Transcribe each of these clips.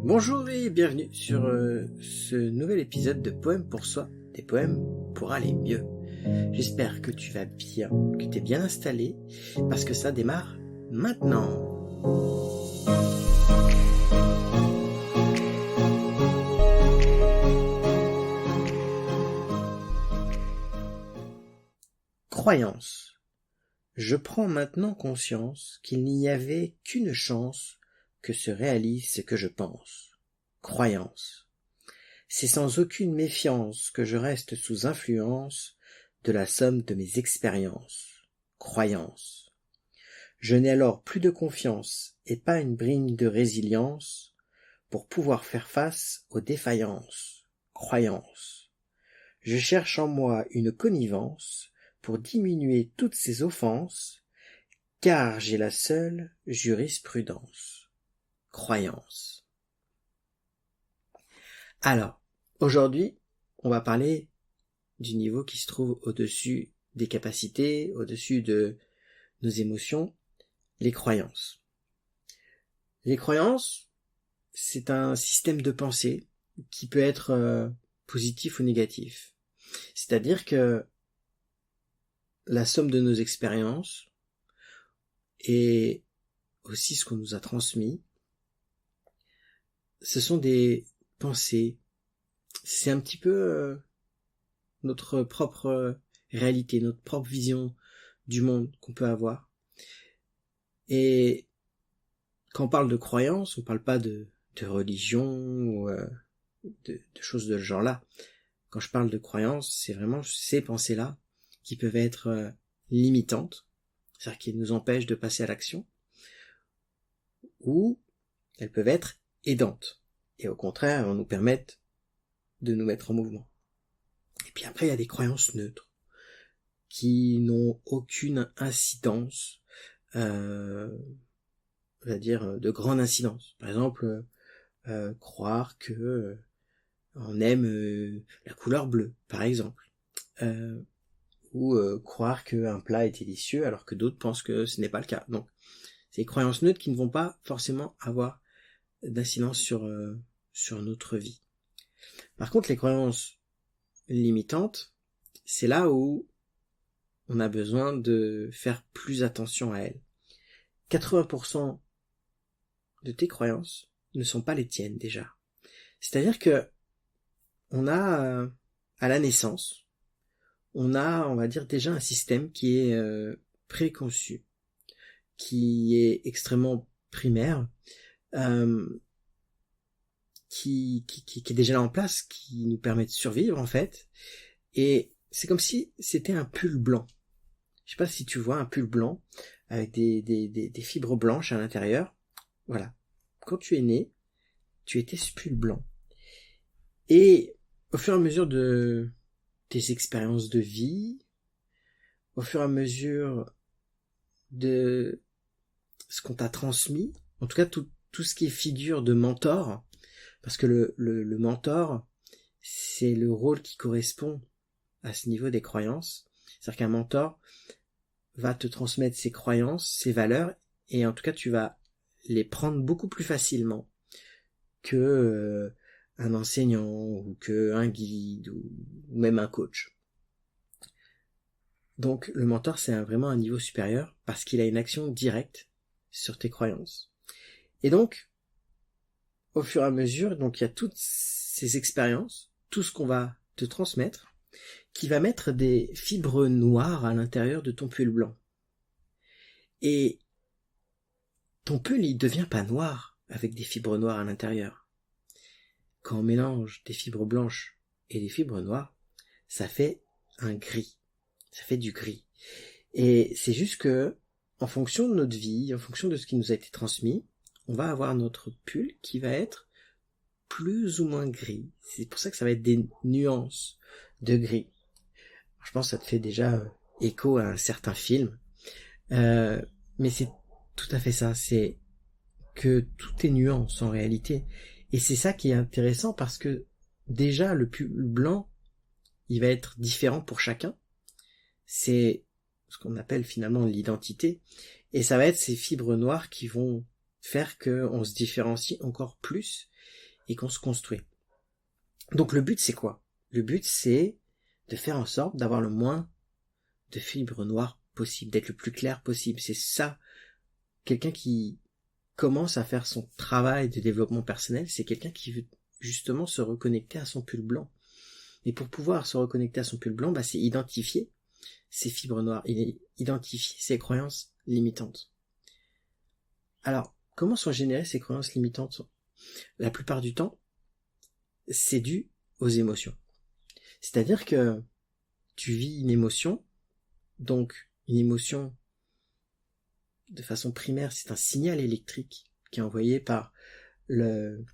Bonjour et bienvenue sur ce nouvel épisode de Poèmes pour soi, des poèmes pour aller mieux. J'espère que tu vas bien, que tu es bien installé, parce que ça démarre maintenant. Croyance. Je prends maintenant conscience qu'il n'y avait qu'une chance que se réalise ce que je pense. Croyance. C'est sans aucune méfiance que je reste sous influence de la somme de mes expériences. Croyance. Je n'ai alors plus de confiance et pas une brine de résilience pour pouvoir faire face aux défaillances. Croyance. Je cherche en moi une connivence pour diminuer toutes ces offenses, car j'ai la seule jurisprudence. Croyance. Alors, aujourd'hui, on va parler du niveau qui se trouve au-dessus des capacités, au-dessus de nos émotions, les croyances. Les croyances, c'est un système de pensée qui peut être positif ou négatif. C'est-à-dire que la somme de nos expériences et aussi ce qu'on nous a transmis, ce sont des pensées. C'est un petit peu notre propre réalité, notre propre vision du monde qu'on peut avoir. Et quand on parle de croyance, on parle pas de religion ou de choses de ce genre-là. Quand je parle de croyance, c'est vraiment ces pensées-là qui peuvent être limitantes, c'est-à-dire qui nous empêchent de passer à l'action, ou elles peuvent être aidantes, et au contraire, nous permettent de nous mettre en mouvement. Et puis après, il y a des croyances neutres, qui n'ont aucune incidence, on va dire, de grande incidence. Par exemple, croire que on aime la couleur bleue, par exemple. Ou croire qu'un plat est délicieux alors que d'autres pensent que ce n'est pas le cas. Donc, c'est des croyances neutres qui ne vont pas forcément avoir d'incidence sur notre vie. Par contre, les croyances limitantes, c'est là où on a besoin de faire plus attention à elles. 80% de tes croyances ne sont pas les tiennes déjà. C'est-à-dire que on a à la naissance, on va dire déjà un système qui est préconçu, qui est extrêmement primaire, qui est déjà là en place, qui nous permet de survivre en fait. Et c'est comme si c'était un pull blanc. Je sais pas si tu vois un pull blanc avec des fibres blanches à l'intérieur. Voilà. Quand tu es né, tu étais ce pull blanc. Et au fur et à mesure de tes expériences de vie, au fur et à mesure de ce qu'on t'a transmis, en tout cas tout ce qui est figure de mentor, parce que le mentor, c'est le rôle qui correspond à ce niveau des croyances. C'est-à-dire qu'un mentor va te transmettre ses croyances, ses valeurs, et en tout cas tu vas les prendre beaucoup plus facilement que un enseignant ou que un guide ou même un coach. Donc le mentor, c'est vraiment un niveau supérieur parce qu'il a une action directe sur tes croyances. Et donc, au fur et à mesure, donc il y a toutes ces expériences, tout ce qu'on va te transmettre, qui va mettre des fibres noires à l'intérieur de ton pull blanc. Et ton pull, il devient pas noir avec des fibres noires à l'intérieur. Quand on mélange des fibres blanches et des fibres noires, ça fait un gris. Ça fait du gris. Et c'est juste que, en fonction de notre vie, en fonction de ce qui nous a été transmis, on va avoir notre pull qui va être plus ou moins gris. C'est pour ça que ça va être des nuances de gris. Je pense que ça te fait déjà écho à un certain film. Mais c'est tout à fait ça. C'est que tout est nuance en réalité. Et c'est ça qui est intéressant parce que déjà le pull blanc, il va être différent pour chacun. C'est ce qu'on appelle finalement l'identité. Et ça va être ces fibres noires qui vont faire qu'on se différencie encore plus et qu'on se construit. Donc le but c'est quoi? Le but c'est de faire en sorte d'avoir le moins de fibres noires possible, d'être le plus clair possible. C'est ça, quelqu'un qui commence à faire son travail de développement personnel, c'est quelqu'un qui veut justement se reconnecter à son pull blanc. Et pour pouvoir se reconnecter à son pull blanc, c'est identifier ses fibres noires, identifier ses croyances limitantes. Alors, comment sont générées ces croyances limitantes? La plupart du temps, c'est dû aux émotions. C'est-à-dire que tu vis une émotion, donc une émotion de façon primaire, c'est un signal électrique qui est envoyé par le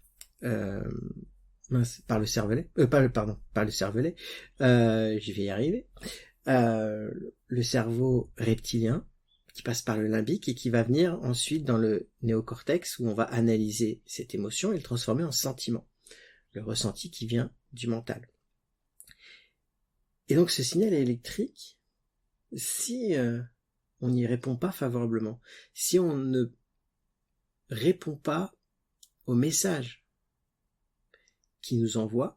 par le cervelet, par le cervelet, je vais y arriver, le cerveau reptilien qui passe par le limbique et qui va venir ensuite dans le néocortex où on va analyser cette émotion et le transformer en sentiment, le ressenti qui vient du mental. Et donc ce signal électrique, si on n'y répond pas favorablement, si on ne répond pas au message qui nous envoie,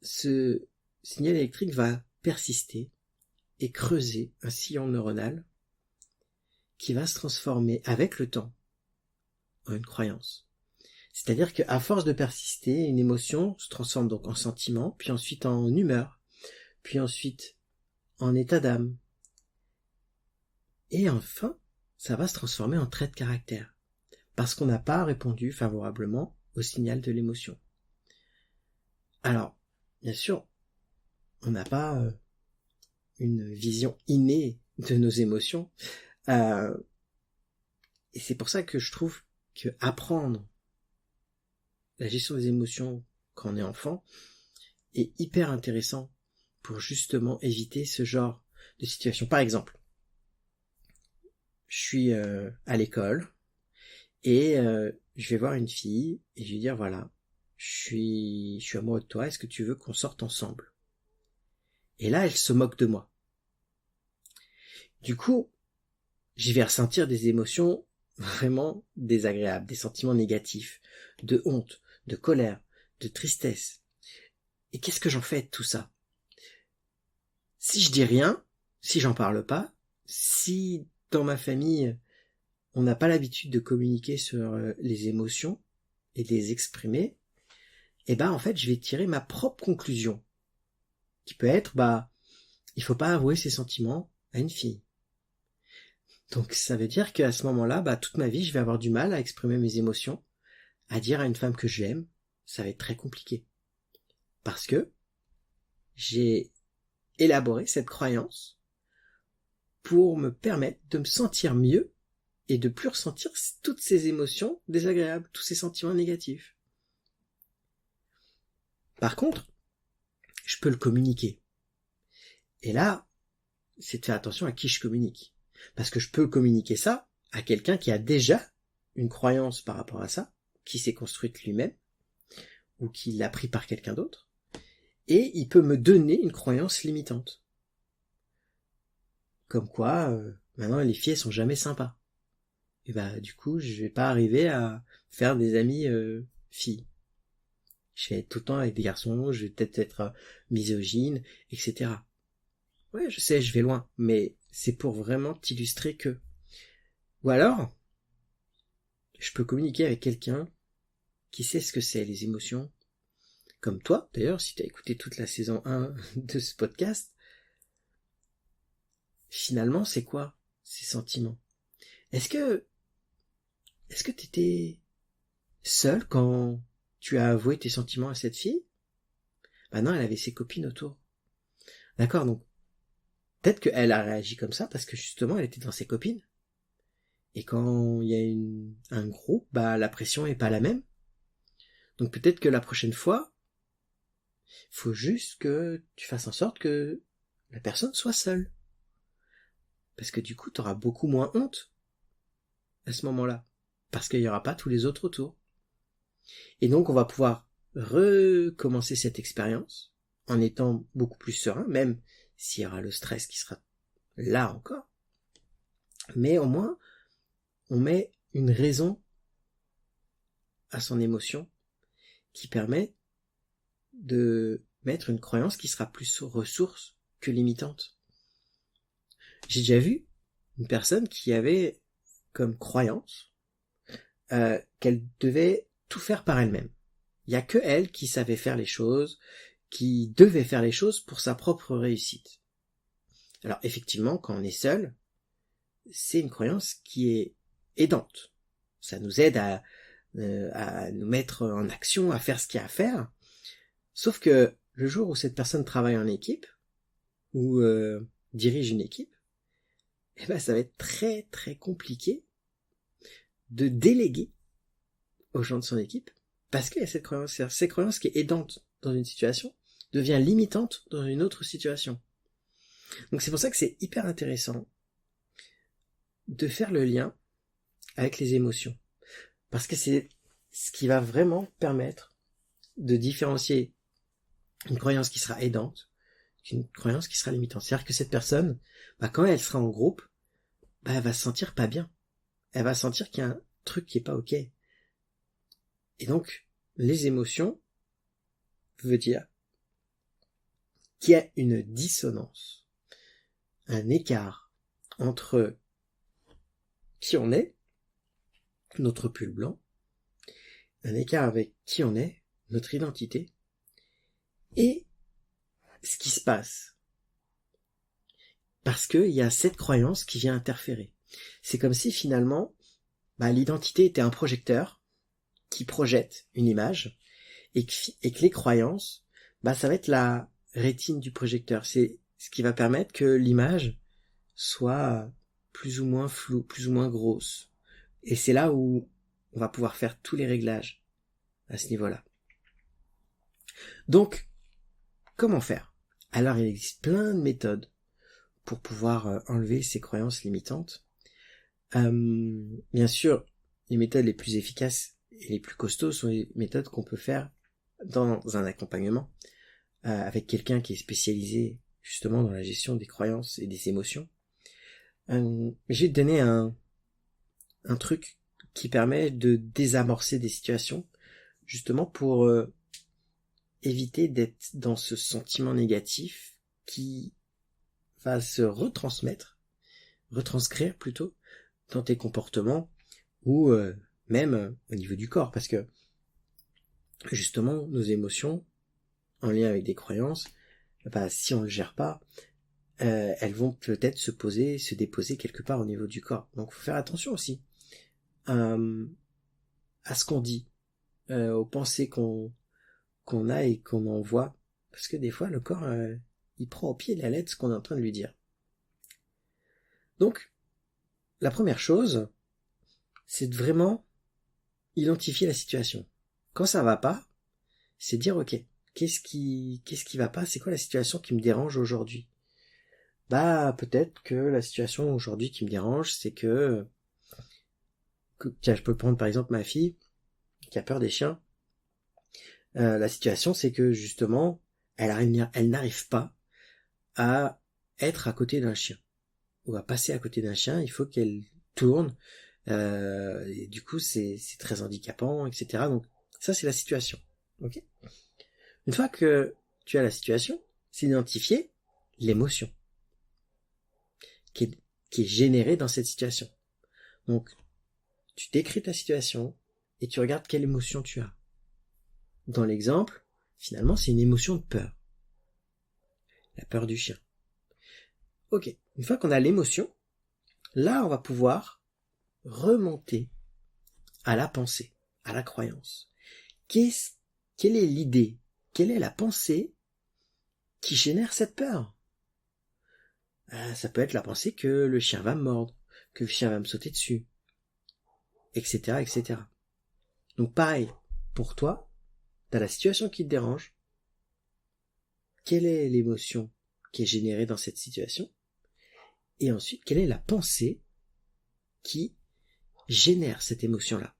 ce signal électrique va persister et creuser un sillon neuronal qui va se transformer avec le temps en une croyance. C'est-à-dire qu'à force de persister, une émotion se transforme donc en sentiment, puis ensuite en humeur, puis ensuite en état d'âme. Et enfin, ça va se transformer en trait de caractère, parce qu'on n'a pas répondu favorablement au signal de l'émotion. Alors, bien sûr, on n'a pas une vision innée de nos émotions, et c'est pour ça que je trouve que apprendre la gestion des émotions quand on est enfant est hyper intéressant pour justement éviter ce genre de situation. Par exemple, je suis à l'école et je vais voir une fille et je vais dire voilà, je suis amoureux de toi, est-ce que tu veux qu'on sorte ensemble? Et là, elle se moque de moi. Du coup, j'y vais ressentir des émotions vraiment désagréables, des sentiments négatifs, de honte, de colère, de tristesse. Et qu'est-ce que j'en fais de tout ça? Si je dis rien, si j'en parle pas, si dans ma famille on n'a pas l'habitude de communiquer sur les émotions et de les exprimer, en fait je vais tirer ma propre conclusion, qui peut être il faut pas avouer ses sentiments à une fille. Donc ça veut dire qu'à ce moment-là, toute ma vie je vais avoir du mal à exprimer mes émotions, à dire à une femme que j'aime, ça va être très compliqué. Parce que j'ai élaboré cette croyance pour me permettre de me sentir mieux et de plus ressentir toutes ces émotions désagréables, tous ces sentiments négatifs. Par contre, je peux le communiquer. Et là, c'est de faire attention à qui je communique. Parce que je peux communiquer ça à quelqu'un qui a déjà une croyance par rapport à ça, qui s'est construite lui-même, ou qui l'a pris par quelqu'un d'autre, et il peut me donner une croyance limitante. Comme quoi, maintenant les filles elles sont jamais sympas. Et du coup, je vais pas arriver à faire des amis filles. Je vais être tout le temps avec des garçons, je vais peut-être être misogyne, etc. Ouais, je sais, je vais loin, mais c'est pour vraiment t'illustrer que. Ou alors, je peux communiquer avec quelqu'un qui sait ce que c'est, les émotions. Comme toi, d'ailleurs, si tu as écouté toute la saison 1 de ce podcast, finalement, c'est quoi ces sentiments? Est-ce que t'étais seul quand tu as avoué tes sentiments à cette fille? Non, elle avait ses copines autour. D'accord, donc peut-être qu'elle a réagi comme ça parce que justement elle était dans ses copines. Et quand il y a un groupe, la pression est pas la même. Donc peut-être que la prochaine fois, il faut juste que tu fasses en sorte que la personne soit seule. Parce que du coup, tu auras beaucoup moins honte à ce moment-là. Parce qu'il n'y aura pas tous les autres autour. Et donc on va pouvoir recommencer cette expérience en étant beaucoup plus serein, même s'il y aura le stress qui sera là encore. Mais au moins, on met une raison à son émotion qui permet de mettre une croyance qui sera plus ressource que limitante. J'ai déjà vu une personne qui avait comme croyance qu'elle devait tout faire par elle-même. Il y a que elle qui savait faire les choses, qui devait faire les choses pour sa propre réussite. Alors effectivement, quand on est seul, c'est une croyance qui est aidante. Ça nous aide à nous mettre en action, à faire ce qu'il y a à faire. Sauf que le jour où cette personne travaille en équipe, ou dirige une équipe, eh ben ça va être très très compliqué de déléguer aux gens de son équipe, parce qu'il y a cette croyance qui est aidante dans une situation, devient limitante dans une autre situation. Donc c'est pour ça que c'est hyper intéressant de faire le lien avec les émotions. Parce que c'est ce qui va vraiment permettre de différencier une croyance qui sera aidante qu'une croyance qui sera limitante. C'est-à-dire que cette personne, quand elle sera en groupe, elle va se sentir pas bien. Elle va sentir qu'il y a un truc qui est pas ok. Et donc, les émotions veut dire qu'il y a une dissonance, un écart entre qui on est, notre pull blanc, un écart avec qui on est, notre identité, et ce qui se passe. Parce qu'il y a cette croyance qui vient interférer. C'est comme si finalement, l'identité était un projecteur qui projette une image, et que les croyances, ça va être la rétine du projecteur. C'est ce qui va permettre que l'image soit plus ou moins floue, plus ou moins grosse. Et c'est là où on va pouvoir faire tous les réglages à ce niveau-là. Donc, comment faire? Alors, il existe plein de méthodes pour pouvoir enlever ces croyances limitantes. Bien sûr, les méthodes les plus efficaces et les plus costauds sont les méthodes qu'on peut faire dans un accompagnement avec quelqu'un qui est spécialisé justement dans la gestion des croyances et des émotions. Je vais te donner un truc qui permet de désamorcer des situations, justement pour éviter d'être dans ce sentiment négatif qui va se retranscrire plutôt, dans tes comportements ou même au niveau du corps, parce que justement nos émotions en lien avec des croyances, si on ne le gère pas, elles vont peut-être se déposer quelque part au niveau du corps. Donc faut faire attention aussi à ce qu'on dit, aux pensées qu'on a et qu'on envoie, parce que des fois le corps il prend au pied de la lettre ce qu'on est en train de lui dire. Donc la première chose, c'est de vraiment identifier la situation. Quand ça va pas, c'est dire ok, qu'est-ce qui va pas, c'est quoi la situation qui me dérange aujourd'hui? Peut-être que la situation aujourd'hui qui me dérange, c'est que tiens, je peux prendre par exemple ma fille qui a peur des chiens. La situation, c'est que justement, elle n'arrive pas à être à côté d'un chien ou à passer à côté d'un chien. Il faut qu'elle tourne. Et du coup, c'est très handicapant, etc. Donc ça, c'est la situation. Ok. Une fois que tu as la situation, c'est d'identifier l'émotion qui est générée dans cette situation. Donc, tu décris ta situation et tu regardes quelle émotion tu as. Dans l'exemple, finalement, c'est une émotion de peur. La peur du chien. Ok, une fois qu'on a l'émotion, là, on va pouvoir remonter à la pensée, à la croyance. Quelle est l'idée? Quelle est la pensée qui génère cette peur? Ça peut être la pensée que le chien va me mordre, que le chien va me sauter dessus, etc., etc. Donc pareil, pour toi, t'as la situation qui te dérange. Quelle est l'émotion qui est générée dans cette situation? Et ensuite, quelle est la pensée qui génère cette émotion-là?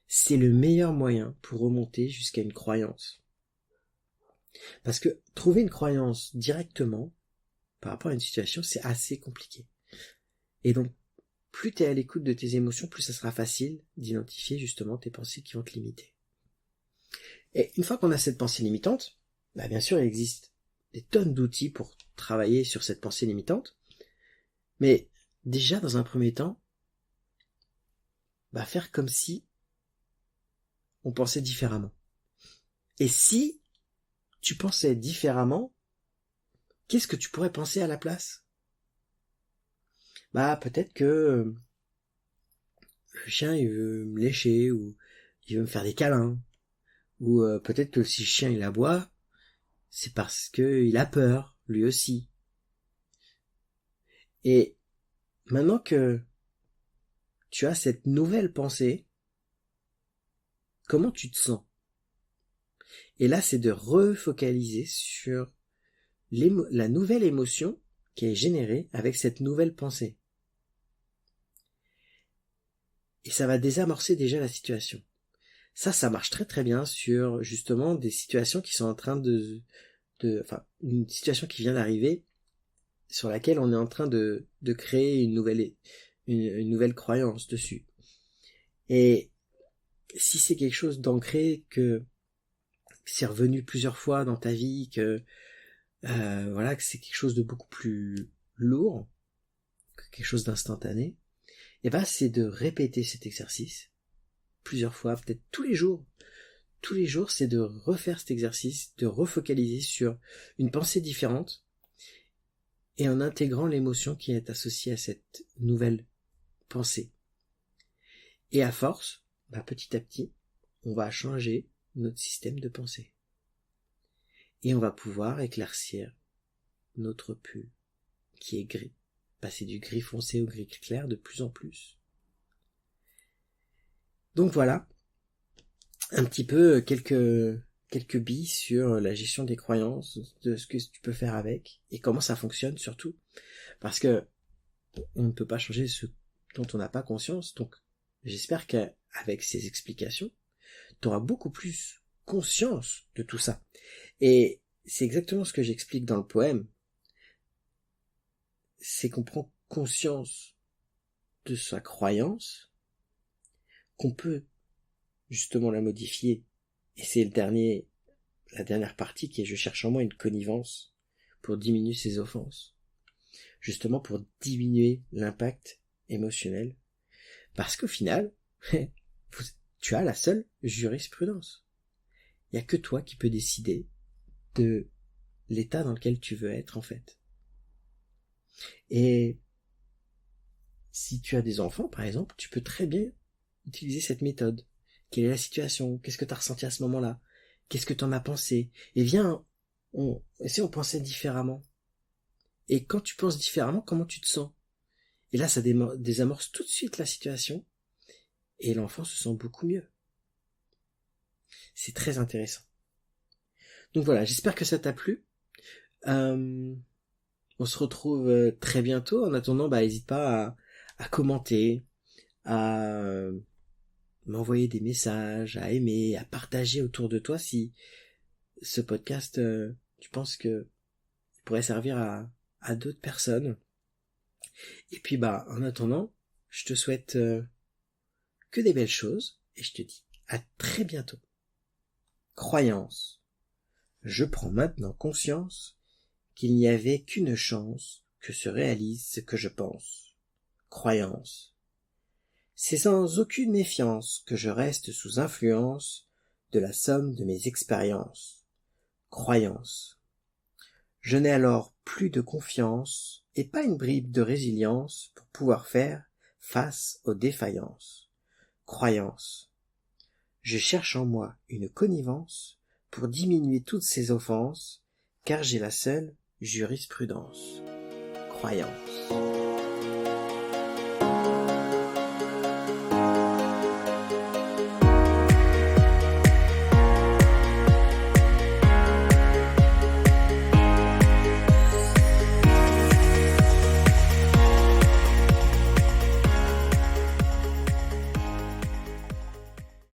C'est le meilleur moyen pour remonter jusqu'à une croyance. Parce que trouver une croyance directement par rapport à une situation, c'est assez compliqué. Et donc, plus tu es à l'écoute de tes émotions, plus ça sera facile d'identifier justement tes pensées qui vont te limiter. Et une fois qu'on a cette pensée limitante, bien sûr il existe des tonnes d'outils pour travailler sur cette pensée limitante, mais déjà dans un premier temps, faire comme si on pensait différemment. Et si tu pensais différemment, qu'est-ce que tu pourrais penser à la place? Peut-être que le chien il veut me lécher, ou il veut me faire des câlins, ou peut-être que si le chien il aboie, c'est parce que il a peur, lui aussi. Et maintenant que tu as cette nouvelle pensée, comment tu te sens? Et là, c'est de refocaliser sur la nouvelle émotion qui est générée avec cette nouvelle pensée. Et ça va désamorcer déjà la situation. Ça marche très très bien sur justement des situations qui sont en train une situation qui vient d'arriver, sur laquelle on est en train de créer une nouvelle croyance dessus. Et si c'est quelque chose d'ancré, que c'est revenu plusieurs fois dans ta vie, que que c'est quelque chose de beaucoup plus lourd, que quelque chose d'instantané, c'est de répéter cet exercice plusieurs fois, peut-être tous les jours. Tous les jours, c'est de refaire cet exercice, de refocaliser sur une pensée différente, et en intégrant l'émotion qui est associée à cette nouvelle pensée. Et à force, petit à petit, on va changer notre système de pensée. Et on va pouvoir éclaircir notre pull, qui est gris. Passer du gris foncé au gris clair de plus en plus. Donc voilà, un petit peu quelques billes sur la gestion des croyances, de ce que tu peux faire avec, et comment ça fonctionne surtout. Parce que on ne peut pas changer ce dont on n'a pas conscience, donc j'espère qu'avec ces explications, tu auras beaucoup plus conscience de tout ça. Et c'est exactement ce que j'explique dans le poème, c'est qu'on prend conscience de sa croyance, qu'on peut justement la modifier, et c'est la dernière partie qui est: je cherche en moi une connivence pour diminuer ses offenses, justement pour diminuer l'impact émotionnel, parce qu'au final, tu as la seule jurisprudence. Il n'y a que toi qui peux décider de l'état dans lequel tu veux être, en fait. Et si tu as des enfants, par exemple, tu peux très bien utiliser cette méthode. Quelle est la situation? Qu'est-ce que tu as ressenti à ce moment-là? Qu'est-ce que tu en as pensé? Et viens, si on pensait différemment. Et quand tu penses différemment, comment tu te sens? Et là, ça désamorce tout de suite la situation, et l'enfant se sent beaucoup mieux. C'est très intéressant. Donc voilà, j'espère que ça t'a plu. On se retrouve très bientôt. En attendant, n'hésite pas à commenter, à m'envoyer des messages, à aimer, à partager autour de toi si ce podcast, tu penses que pourrait servir à d'autres personnes. Et puis en attendant, je te souhaite que des belles choses, et je te dis à très bientôt. Croyance. Je prends maintenant conscience qu'il n'y avait qu'une chance que se réalise ce que je pense. Croyance. C'est sans aucune méfiance que je reste sous influence de la somme de mes expériences. Croyance. Je n'ai alors plus de confiance et pas une bribe de résilience pour pouvoir faire face aux défaillances. Croyance. Je cherche en moi une connivence pour diminuer toutes ces offenses, car j'ai la seule jurisprudence. Croyance.